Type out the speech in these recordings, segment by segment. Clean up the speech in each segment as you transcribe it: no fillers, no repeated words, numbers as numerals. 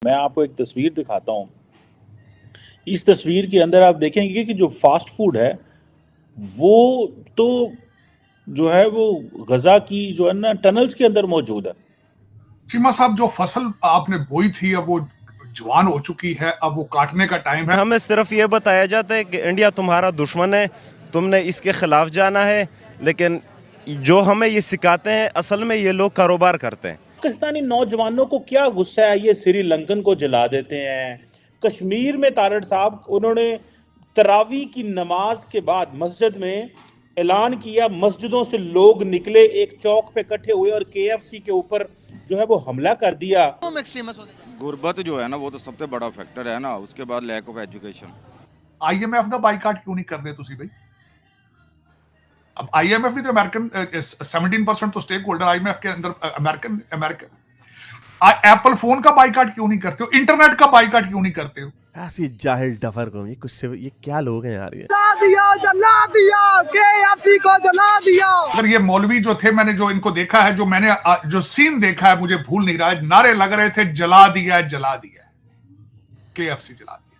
मैं आपको एक तस्वीर दिखाता हूँ। इस तस्वीर के अंदर आप देखेंगे कि जो फास्ट फूड है वो तो जो है वो गजा की जो है ना टनल्स के अंदर मौजूद है। चीमा साहब, जो फसल आपने बोई थी अब वो जवान हो चुकी है, अब वो काटने का टाइम है। हमें सिर्फ ये बताया जाता है कि इंडिया तुम्हारा दुश्मन है, तुमने इसके खिलाफ जाना है, लेकिन जो हमें ये सिखाते हैं असल में ये लोग कारोबार करते हैं। पाकिस्तानी नौजवानों को क्या गुस्सा है, ये श्रीलंकन को जला देते हैं। कश्मीर में तारड़ साहब उन्होंने तरावी की नमाज के बाद मस्जिद में ऐलान किया, मस्जिदों से लोग निकले, एक चौक पे इकट्ठे हुए और केएफसी के ऊपर जो है वो हमला कर दिया। गुर्बत जो है ना वो तो सबसे बड़ा फैक्टर है ना, उसके बाद लैक ऑफ एजुकेशन। आईएमएफ ਦਾ ਬਾਈਕਾਟ क्यों नहीं कर रहे ਤੁਸੀਂ भाई? अब आईएमएफ भी तो अमेरिकन 17% तो स्टेक होल्डर आईएमएफ के अंदर अमेरिकन एप्पल फोन का बाइकाट क्यों नहीं करते हो? इंटरनेट का बाइकाट क्यों नहीं करते हो? ऐसी जाहिल डफर को ये क्या लोग हैं यार? ये जला दिया केएफसी को जला दिया। अगर ये मौलवी जो थे, मैंने जो इनको देखा है, जो मैंने जो सीन देखा है, मुझे भूल नहीं रहा है, नारे लग रहे थे जला दिया केएफसी जला दिया।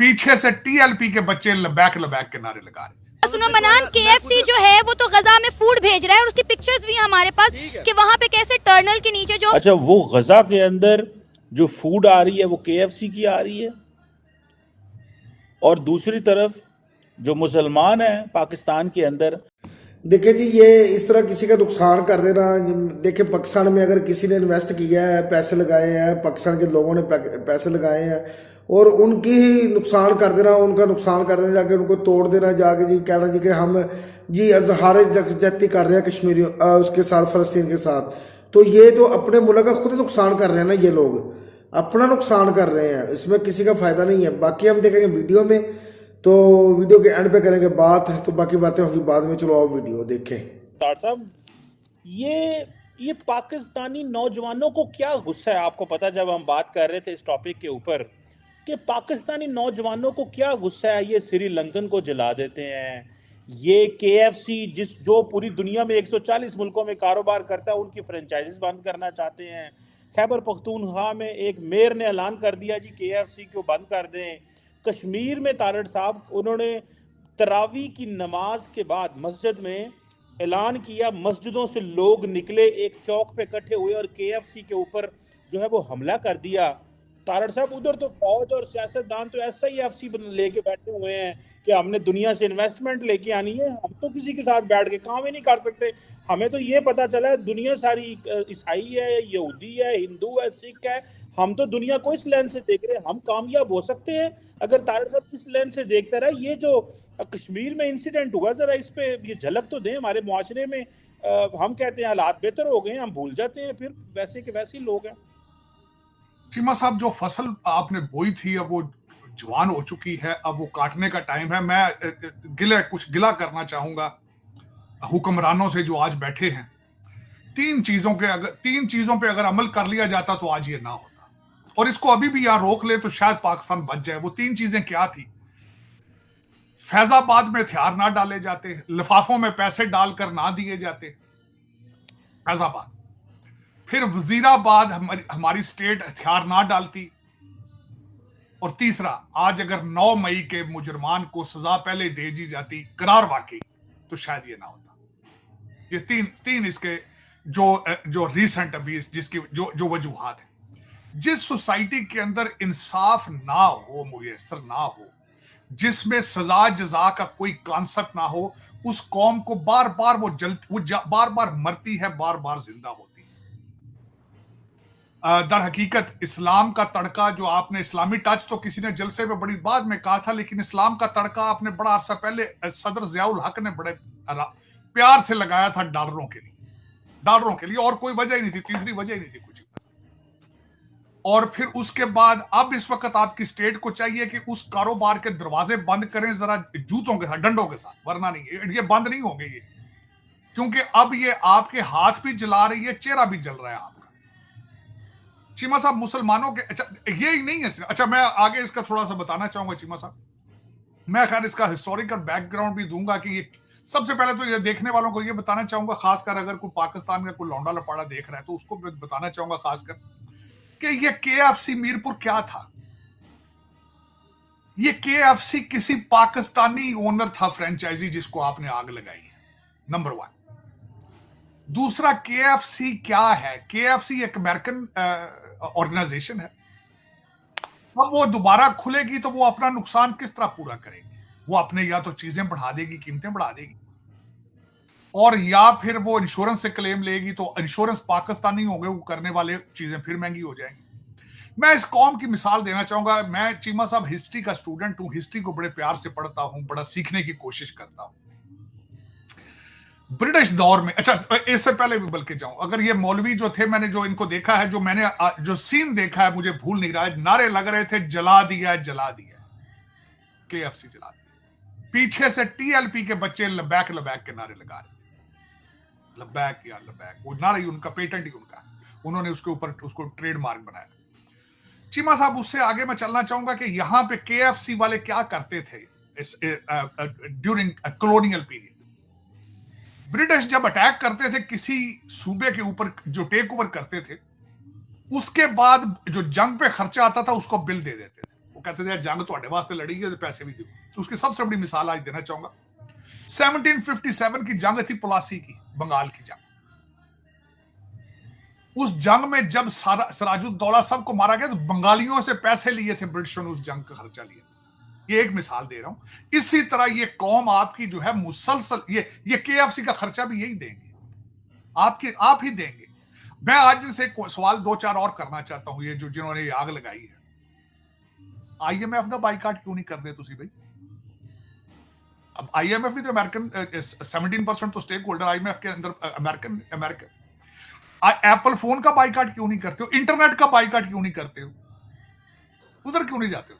पीछे से टीएलपी के बच्चे लबैक के नारे लगा रहे थे। सुनो मनान, केएफसी जो है वो तो गजा में फूड भेज रहा है और उसकी पिक्चर्स भी हमारे पास कि वहां पे कैसे टर्नल के नीचे जो अच्छा वो गजा के अंदर जो फूड आ रही है वो केएफसी की आ रही है, और दूसरी तरफ जो मुसलमान है पाकिस्तान के अंदर। देखिए जी, ये इस तरह किसी का नुकसान कर देना। देखिए पाकिस्तान में अगर किसी ने इन्वेस्ट किया है, पैसे लगाए हैं, पाकिस्तान के लोगों ने पैसे लगाए हैं और उनकी ही नुकसान कर देना, उनका नुकसान करने जाके उनको तोड़ देना, जाके जी कहना जी कि हम जी अजहार जती कर रहे हैं कश्मीरियों उसके साथ, फ़लस्तीन के साथ। तो ये तो अपने मुल्क का खुद नुकसान कर रहे हैं ना, ये लोग अपना नुकसान कर रहे हैं, इसमें किसी का फ़ायदा नहीं है। बाकी हम देखेंगे वीडियो में, तो वीडियो के एंड पे करेंगे बात, तो बाकी बातें होगी बाद में। चलो आओ वीडियो देखें। साहब ये पाकिस्तानी नौजवानों को क्या गुस्सा है, आपको पता, जब हम बात कर रहे थे इस टॉपिक के ऊपर कि पाकिस्तानी नौजवानों को क्या गुस्सा है, ये श्रीलंकन को जला देते हैं। ये केएफसी जो पूरी दुनिया में 140 मुल्कों में कारोबार करता है, उनकी फ्रेंचाइजीज बंद करना चाहते हैं। खैबर पख्तूनख्वा में एक मेयर ने ऐलान कर दिया जी केएफसी को बंद कर दें। कश्मीर में तारड़ साहब उन्होंने तरावी की नमाज के बाद मस्जिद में ऐलान किया, मस्जिदों से लोग निकले, एक चौक पे इकट्ठे हुए और केएफसी के ऊपर जो है वो हमला कर दिया। तारड़ साहब उधर तो फौज और सियासतदान तो SIFC लेके बैठे हुए हैं कि हमने दुनिया से इन्वेस्टमेंट लेके आनी है, हम तो किसी के साथ बैठ के काम ही नहीं कर सकते। हमें तो ये पता चला है दुनिया सारी ईसाई है, यहूदी है, हिंदू है, सिख है, हम तो दुनिया को इस लेंस से देख रहे हैं, हम कामयाब हो सकते हैं अगर तारड़ साहब इस लेंस से देखता रहा। ये जो कश्मीर में इंसिडेंट हुआ, जरा इस पे ये झलक तो दें हमारे मुआशरे में। हम कहते हैं हालात बेहतर हो गए, हम भूल जाते हैं, फिर वैसे के वैसे ही लोग हैं। चीमा साहब, जो फसल आपने बोई थी अब वो जवान हो चुकी है, अब वो काटने का टाइम है। मैं कुछ गिला करना चाहूंगा हुक्मरानों से जो आज बैठे हैं। तीन चीजों पे अगर अमल कर लिया जाता तो आज ये ना होता, और इसको अभी भी यहाँ रोक ले तो शायद पाकिस्तान बच जाए। वो तीन चीजें क्या थी? फैजाबाद में हथियार ना डाले जाते, लिफाफों में पैसे डालकर ना दिए जाते, फैजाबाद। फिर वजीराबाद हमारी स्टेट हथियार ना डालती, और तीसरा, आज अगर 9 मई के मुजरमान को सजा पहले दे दी जाती करार वाकई, तो शायद ये ना होता। ये तीन इसके जो रीसेंट अभी जिसकी जो वजूहात है। जिस सोसाइटी के अंदर इंसाफ ना हो, मुयसर ना हो, जिसमें सजा जजा का कोई कॉन्सेप्ट ना हो, उस कौम को बार बार वो बार बार मरती है, बार बार जिंदा होती है। दर हकीकत इस्लाम का तड़का जो आपने, इस्लामी टच तो किसी ने जलसे में बड़ी बाद में कहा था, लेकिन इस्लाम का तड़का आपने बड़ा अरसा पहले सदर जियाउल हक ने बड़े प्यार से लगाया था डॉलरों के लिए, और कोई वजह ही नहीं थी, तीसरी वजह ही नहीं थी कुछ। और फिर उसके बाद अब इस वक्त आपकी स्टेट को चाहिए कि उस कारोबार के दरवाजे बंद करें जरा जूतों के साथ, डंडों के साथ, वरना नहीं, ये बंद नहीं होंगे ये, क्योंकि अब ये आपके हाथ भी जला रही है, चेहरा भी जल रहा है आपका। चीमा साहब, मुसलमानों के, अच्छा ये ही नहीं है। अच्छा, मैं आगे इसका थोड़ा सा बताना चाहूंगा चीमा साहब। मैं खैर इसका हिस्टोरिकल बैकग्राउंड भी दूंगा कि ये, सबसे पहले तो ये देखने वालों को ये बताना चाहूंगा, खासकर अगर कोई पाकिस्तान का कोई लौंडा लपाड़ा देख रहा है तो उसको बताना चाहूंगा खासकर कि ये KFC मीरपुर क्या था। ये KFC किसी पाकिस्तानी ओनर था, फ्रेंचाइजी, जिसको आपने आग लगाई है, नंबर 1। दूसरा, KFC क्या है? KFC एक अमेरिकन ऑर्गेनाइजेशन है। अब वो दोबारा खुलेगी तो वो अपना नुकसान किस तरह पूरा करेगी? वो अपने या तो चीजें बढ़ा देगी, कीमतें बढ़ा देगी, और या फिर वो इंश्योरेंस से क्लेम लेगी, तो इंश्योरेंस पाकिस्तानी हो गए वो करने वाले, चीजें फिर महंगी हो जाएंगी। मैं इस कौम की मिसाल देना चाहूंगा। मैं चीमा साहब हिस्ट्री का स्टूडेंट हूं, हिस्ट्री को बड़े प्यार से पढ़ता हूं, बड़ा सीखने की कोशिश करता हूं। ब्रिटिश दौर में, अच्छा इससे पहले भी बल्कि जाऊं, अगर ये मौलवी जो थे, मैंने जो इनको देखा है, जो मैंने जो सीन देखा है, मुझे भूल नहीं रहा है, नारे लग रहे थे जला दिया जला दिया, KFC जला दिया। पीछे से TLP के बच्चे लबैक लबैक के नारे लगा रहे थे, लबैक या लबैक, वो नारा ही उनका, पेटेंट ही उनका, उन्होंने उसके ऊपर उसको ट्रेडमार्क बनाया। चीमा साहब, उससे आगे मैं चलना चाहूंगा कि यहां पे KFC वाले क्या करते थे ड्यूरिंग कॉलोनियल पीरियड। ब्रिटिश जब अटैक करते थे किसी सूबे के ऊपर, जो टेक ओवर करते थे, उसके बाद जो जंग पे खर्चा आता था उसको बिल दे देते थे। वो कहते थे जंग तुम्हारे वास्ते लड़ी है तो पैसे भी दो। तो उसकी सबसे बड़ी मिसाल आज देना चाहूंगा। 1757 की जंग थी, प्लासी की, बंगाल की जंग। उस जंग में जब सिराजुद्दौला सब को मारा गया तो बंगालियों से पैसे लिए थे ब्रिटिशों ने, उस जंग का खर्चा लिया था। ये एक मिसाल दे रहा हूं। इसी तरह ये कौम आपकी जो है मुसलसल, ये KFC का खर्चा भी यही देंगे, आप ही देंगे। मैं आज इनसे सवाल 2-4 और करना चाहता हूं। ये जो जिन्होंने ये आग लगाई है, IMF का बाइकाट क्यों नहीं कर रहे तुसी भाई? अब IMF भी तो अमेरिकन, 17% तो स्टेक होल्डर IMF के अंदर अमेरिकन। एप्पल फोन का बाइकाट क्यों नहीं करते हो? इंटरनेट का बाइकाट क्यों नहीं करते हो? उधर क्यों नहीं जाते हो?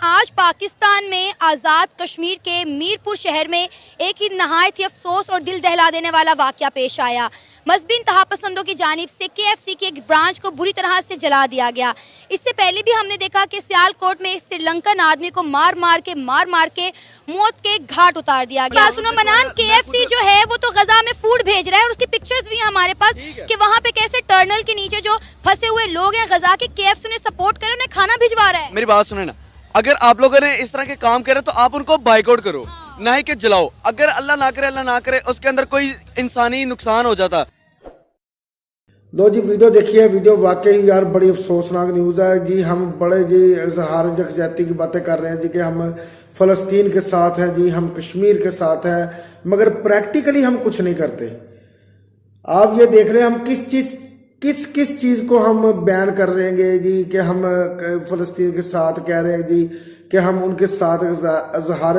आज पाकिस्तान में आज़ाद कश्मीर के मीरपुर शहर में एक ही नहायत ही अफसोस और दिल दहला देने वाला वाक़या पेश आया। मज़हबी इंतहापसंदों की जानिब से KFC की एक ब्रांच को बुरी तरह से जला दिया गया। इससे पहले भी हमने देखा कि सियालकोट में एक श्रीलंकन आदमी को मार मार के मौत के घाट उतार दिया गया। सुनो मनान, KFC जो है वो तो गजा में फूड भेज रहा है, और उसकी पिक्चर्स भी हमारे पास कि वहाँ पे कैसे टर्नल के नीचे जो फंसे हुए लोग हैं गजा के, KFC उन्हें सपोर्ट करे, उन्हें खाना भिजवा रहा है। मेरी बात सुने ना, अगर आप लोगों ने इस तरह के काम करे तो आप उनको बाइकआउट करो, ना ही कि जलाओ। अगर अल्लाह ना करे उसके अंदर कोई इंसानी नुकसान हो जाता। लो जी, वीडियो देखिए। वीडियो वाकई यार बड़ी अफसोसनाक न्यूज़ है जी। हम बड़े जी इजहार यकजहती की बातें कर रहे हैं जी कि हम फ़लस्तीन के साथ हैं जी, हम कश्मीर के साथ हैं, मगर प्रैक्टिकली हम कुछ नहीं करते। आप ये देख रहे हैं हम किस चीज़ को हम बयान कर रहे हैं जी कि हम फ़लस्तीन के साथ कह रहे हैं जी कि हम उनके साथ इजहार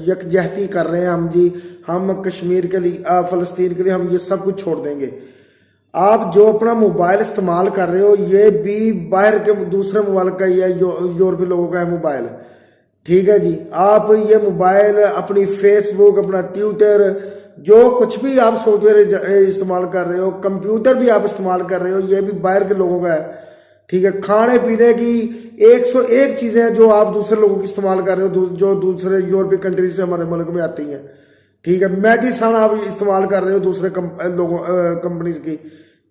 यकजहती कर रहे हैं हम जी। हम कश्मीर के लिए, फ़लस्तीन के लिए हम ये सब कुछ छोड़ देंगे। आप जो अपना मोबाइल इस्तेमाल कर रहे हो, ये भी बाहर के दूसरे मोबाइल का ही है, यूरोपीय लोगों का है मोबाइल, ठीक है जी। आप ये मोबाइल, अपनी फेसबुक, अपना ट्विटर, जो कुछ भी आप सॉफ्टवेयर इस्तेमाल कर रहे हो, कंप्यूटर भी आप इस्तेमाल कर रहे हो, ये भी बाहर के लोगों का है, ठीक है। खाने पीने की 101 चीज़ें हैं जो आप दूसरे लोगों की इस्तेमाल कर रहे हो, जो दूसरे यूरोपीय कंट्री से हमारे मुल्क में आती हैं, ठीक है। मैगी सन आप इस्तेमाल कर रहे हो दूसरे कंपनीज की,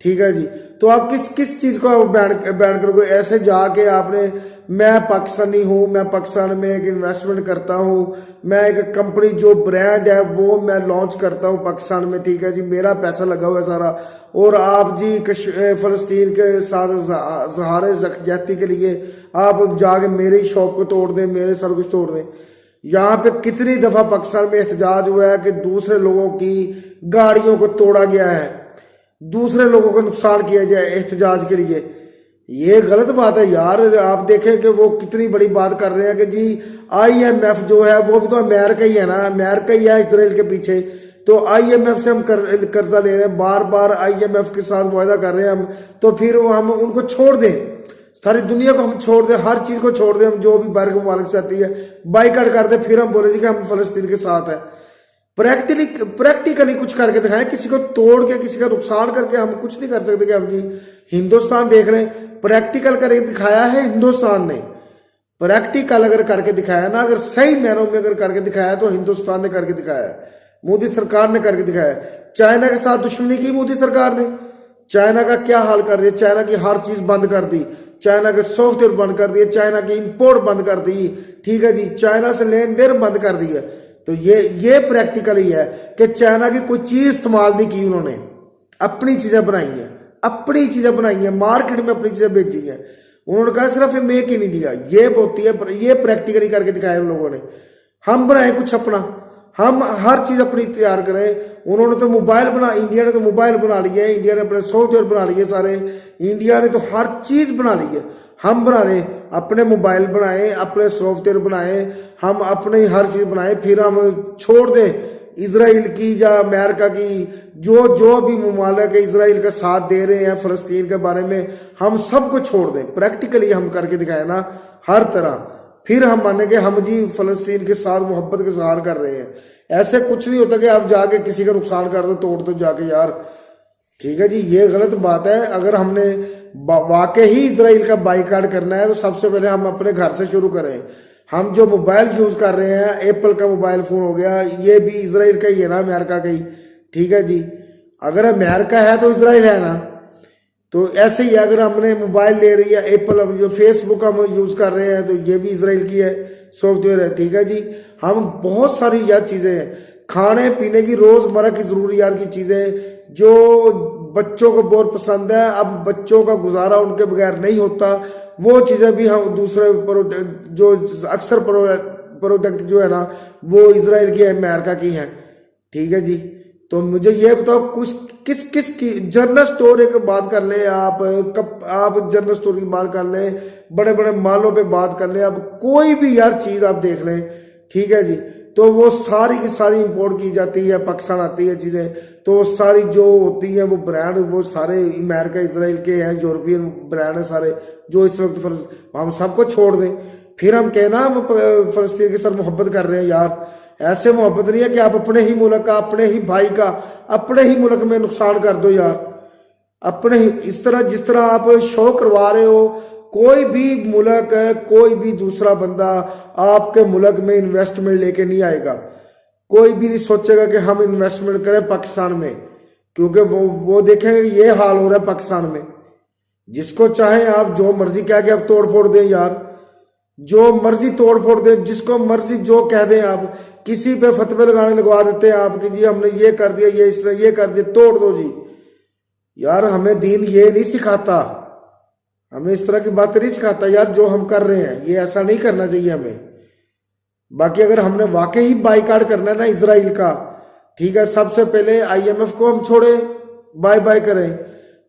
ठीक है जी। तो आप किस चीज़ को बैन करोगे? ऐसे जाके आपने, मैं पाकिस्तानी हूँ, मैं पाकिस्तान में एक इन्वेस्टमेंट करता हूँ, मैं एक कंपनी जो ब्रांड है वो मैं लॉन्च करता हूँ पाकिस्तान में, ठीक है जी, मेरा पैसा लगा हुआ है सारा, और आप जी फ़लस्तीन के साथ सहारे यकजहती के लिए आप जाके मेरी शॉप को तोड़ दें, मेरे सर कुछ तोड़ दें। यहाँ पे कितनी दफ़ा पाकिस्तान में एहतजाज हुआ है कि दूसरे लोगों की गाड़ियों को तोड़ा गया है, दूसरे लोगों को नुकसान किया जाए एहतजाज के लिए। ये गलत बात है यार। आप देखें कि वो कितनी बड़ी बात कर रहे हैं कि जी IMF जो है वो भी तो अमेरिका ही है ना, अमेरिका ही है इसराइल के पीछे। तो IMF से हम कर्जा ले रहे हैं, बार बार IMF के साथ वायदा कर रहे हैं हम, तो फिर हम उनको छोड़ दें, सारी दुनिया को हम छोड़ दें, हर चीज़ को छोड़ दें, हम जो भी बाहर के मुमालिक से आती है बाइकाट कर दें, फिर हम बोले जी कि हम फ़लस्तीन के साथ हैं। प्रैक्टिकली कुछ करके दिखाएं, किसी को तोड़ के, किसी का नुकसान करके हम कुछ नहीं कर सकते कि हम जी हिंदुस्तान देख रहे हैं। प्रैक्टिकल करके दिखाया है हिंदुस्तान ने, प्रैक्टिकल अगर करके दिखाया ना, अगर सही मैनों में अगर करके दिखाया तो हिंदुस्तान ने करके दिखाया है, मोदी सरकार ने करके दिखाया है। चाइना के साथ दुश्मनी की मोदी सरकार ने, चाइना का क्या हाल कर रही है, चाइना की हर चीज बंद कर दी, चाइना के सॉफ्टवेयर बंद कर दिए, चाइना की इंपोर्ट बंद कर दी, ठीक है जी, चाइना से लेन देन बंद कर दी है। तो ये प्रैक्टिकली है कि चाइना की कोई चीज इस्तेमाल नहीं की उन्होंने, अपनी चीजें बनाई हैं, अपनी चीजें बनाई हैं, मार्केट में अपनी चीजें बेची हैं। उन्होंने कहा सिर्फ मेक ही नहीं दिया, ये होती है, ये प्रैक्टिकली करके दिखाया उन लोगों ने। हम बनाए कुछ अपना, हम हर चीज अपनी तैयार करें। उन्होंने तो मोबाइल बना, इंडिया ने तो मोबाइल बना लिए, इंडिया ने अपने सॉफ्टवेयर बना लिए सारे, इंडिया ने तो हर चीज बना ली है। हम बना लें, अपने मोबाइल बनाए, अपने सॉफ्टवेयर बनाए, हम अपने हर चीज बनाए, फिर हम छोड़ दें इजराइल की या अमेरिका की, जो भी ममालिक इजराइल का साथ दे रहे हैं फलस्तीन के बारे में, हम सबको छोड़ दें। प्रैक्टिकली हम करके दिखाए ना हर तरह, फिर हम मानेंगे हम जी फलस्तीन के साथ मोहब्बत का इजहार कर रहे हैं। ऐसे कुछ नहीं होता कि आप जाके किसी का नुकसान कर दो, तोड़ दो जाके यार, ठीक है जी, ये गलत बात है। अगर हमने वाकई ही इजराइल का बाइकाट करना है तो सबसे पहले हम अपने घर से शुरू करें। हम जो मोबाइल यूज कर रहे हैं, एप्पल का मोबाइल फोन हो गया, ये भी इजराइल का ही है ना, अमेरिका का ही, ठीक है जी। अगर अमेरिका है तो इजराइल है ना, तो ऐसे ही अगर हमने मोबाइल ले रही है एप्पल, जो फेसबुक हम यूज कर रहे हैं तो ये भी इजराइल की है, सॉफ्टवेयर है, ठीक है जी। हम बहुत सारी यार चीजें हैं, खाने पीने की रोजमर्रा की जरूरियात की चीजें जो बच्चों को बहुत पसंद है, अब बच्चों का गुजारा उनके बगैर नहीं होता, वो चीजें भी हम दूसरे जो अक्सर प्रोडक्ट जो है ना वो इजराइल की अमेरिका की हैं, ठीक है जी। तो मुझे ये बताओ कुछ किस की जनरल स्टोर की बात कर ले आप जनरल स्टोर की बात कर ले, बड़े बड़े मालों पे बात कर ले, अब कोई भी यार चीज आप देख लें, ठीक है जी, तो वो सारी की सारी इंपोर्ट की जाती है, पाकिस्तान आती है चीज़ें, तो वो सारी जो होती है वो ब्रांड वो सारे अमेरिका इजराइल के हैं, यूरोपियन ब्रांड है सारे, जो इस वक्त हम सबको छोड़ दें, फिर हम कहना हम फलस्तीन के साथ मोहब्बत कर रहे हैं। यार ऐसे मोहब्बत नहीं है कि आप अपने ही मुल्क का, अपने ही भाई का, अपने ही मुल्क में नुकसान कर दो यार, अपने ही इस तरह जिस तरह आप शो करवा रहे हो। कोई भी मुल्क, कोई भी दूसरा बंदा आपके मुल्क में इन्वेस्टमेंट लेके नहीं आएगा, कोई भी नहीं सोचेगा कि हम इन्वेस्टमेंट करें पाकिस्तान में, क्योंकि वो देखेंगे ये हाल हो रहा है पाकिस्तान में। जिसको चाहे आप जो मर्जी कह के आप तोड़ फोड़ दें यार, जो मर्जी तोड़ फोड़ दें, जिसको मर्जी जो कह दें आप, किसी पे फतवे लगाने लगवा देते हैं आप कि जी हमने ये कर दिया, ये इसने ये कर दिया, तोड़ दो जी। यार हमें दीन ये नहीं सिखाता, हमें इस तरह की बात नहीं सिखाता यार, जो हम कर रहे हैं ये ऐसा नहीं करना चाहिए हमें। बाकी अगर हमने वाकई ही बाइकाट करना है ना इजराइल का, ठीक है, सबसे पहले IMF को हम छोड़े, बाय बाय करें,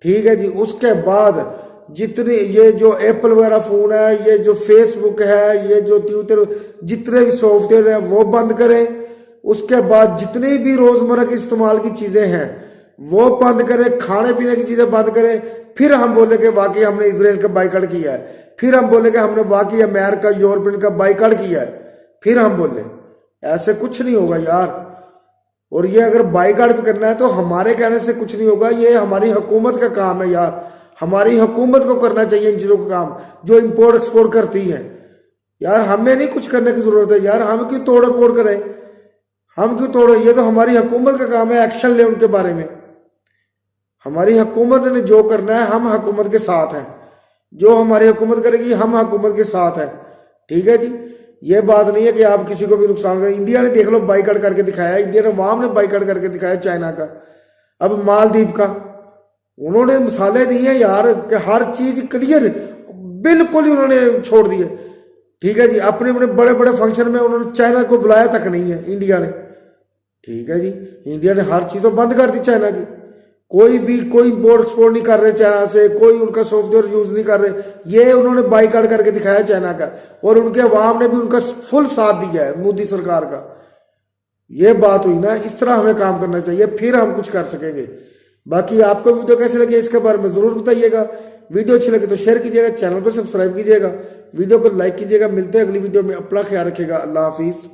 ठीक है जी। उसके बाद जितने ये जो एप्पल वगैरह फोन है, ये जो फेसबुक है, ये जो ट्विटर, जितने भी सॉफ्टवेयर है वो बंद करें। उसके बाद जितनी भी रोजमर्रा की इस्तेमाल की चीजें हैं वो बंद करें, खाने पीने की चीजें बंद करें। फिर हम बोले कि वाकई हमने इजराइल का बाइकाट किया है, फिर हम बोले कि हमने वाकई अमेरिका यूरोपियन का बाइकाट किया है, फिर हम बोले। ऐसे कुछ नहीं होगा यार। और ये अगर बाइकाट भी करना है तो हमारे कहने से कुछ नहीं होगा, ये हमारी हुकूमत का काम है यार, हमारी हुकूमत को करना चाहिए इन चीज़ों का काम, जो इम्पोर्ट एक्सपोर्ट करती है यार। हमें नहीं कुछ करने की जरूरत है यार, हम क्यों तोड़ फोड़ करें, हम क्यों तोड़े, ये तो हमारी हुकूमत का काम है, एक्शन ले उनके बारे में। हमारी हुकूमत ने जो करना है, हम हुकूमत के साथ हैं, जो हमारी हुकूमत करेगी हम हुकूमत के साथ हैं, ठीक है जी। ये बात नहीं है कि आप किसी को भी नुकसान करें। इंडिया ने देख लो बाइकाट करके दिखाया, इंडिया ने वाम ने बाइकाट करके दिखाया चाइना का, अब मालदीव का, उन्होंने मिसालें दी हैं यार कि हर चीज क्लियर, बिल्कुल ही उन्होंने छोड़ दिए, ठीक है जी। अपने अपने बड़े बड़े फंक्शन में उन्होंने चाइना को बुलाया तक नहीं है इंडिया ने, ठीक है जी। इंडिया ने हर चीज तो बंद कर दी चाइना की, कोई इंपोर्ट एक्सपोर्ट नहीं कर रहे चाइना से, कोई उनका सॉफ्टवेयर यूज नहीं कर रहे, ये उन्होंने बाइकाट करके दिखाया चाइना का। और उनके अवाम ने भी उनका फुल साथ दिया है, मोदी सरकार का। ये बात हुई ना, इस तरह हमें काम करना चाहिए, फिर हम कुछ कर सकेंगे। बाकी आपको वीडियो कैसे लगे इसके बारे में जरूर बताइएगा। वीडियो अच्छी लगे तो शेयर कीजिएगा, चैनल को सब्सक्राइब कीजिएगा, वीडियो को लाइक कीजिएगा। मिलते हैं अगली वीडियो में, अपना ख्याल रखिएगा। अल्लाह हाफिज।